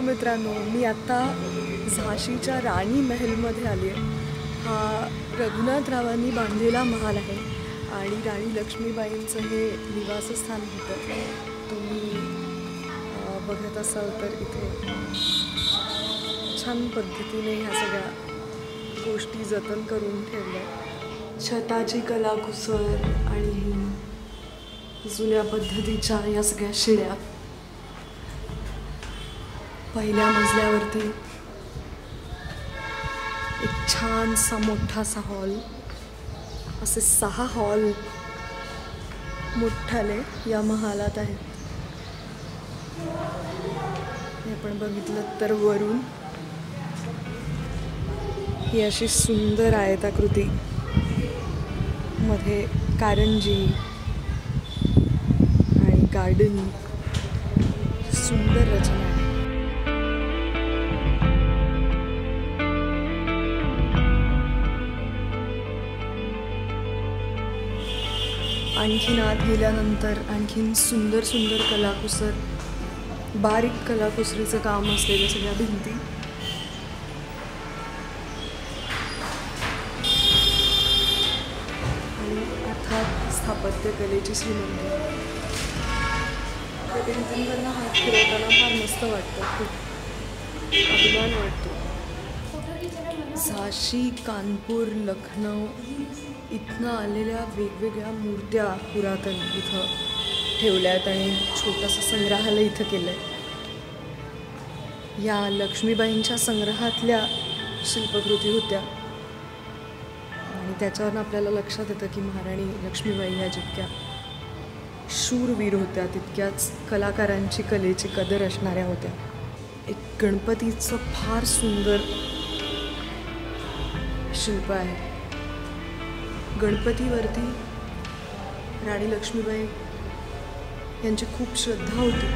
मित्रांनो, मी आत्ता झाशीच्या राणी महलमध्ये आली आहे. हा रघुनाथरावांनी बांधलेला महाल आहे आणि राणी लक्ष्मीबाईंचं हे निवासस्थान होतं. तुम्ही बघत असाल तर इथे छान पद्धतीने ह्या सगळ्या गोष्टी जतन करून ठेवल्या. छताची कलाकुसर आणि जुन्या पद्धतीच्या या सगळ्या शिड्या. पहिल्या मजल्यावरती एक छानसा मोठासा हॉल, असे 6 हॉल मोठाले या महालात आहेत. हे आपण बघितलं तर वरून ही अशी सुंदर आयताकृती मध्ये कारंजी आणि गार्डन, सुंदर रचना आहे. आणखीन आत गेल्यानंतर आणखीन सुंदर सुंदर कलाकुसर, बारीक कलाकुसरीचं काम असलेल्या सगळ्या भिंती. आणि अर्थात स्थापत्यकलेची श्रीमंती. त्या भिंतींवरनं हात फिरवताना फार मस्त वाटतं, खूप अभिमान वाटतो. झाशी, कानपूर, लखनौ इथनं आलेल्या वेगवेगळ्या मूर्त्या पुरातन इथं ठेवल्यात आणि छोटंसं संग्रहालय इथं केलं आहे. या लक्ष्मीबाईंच्या संग्रहातल्या शिल्पकृती होत्या आणि त्याच्यावरून आपल्याला लक्षात येतं की महाराणी लक्ष्मीबाई ह्या जितक्या शूरवीर होत्या तितक्याच कलाकारांची कलेची कदर असणाऱ्या होत्या. एक गणपतीचं फार सुंदर शिल्प आहे. गणपतीवरती राणी लक्ष्मीबाई यांची खूप श्रद्धा होती.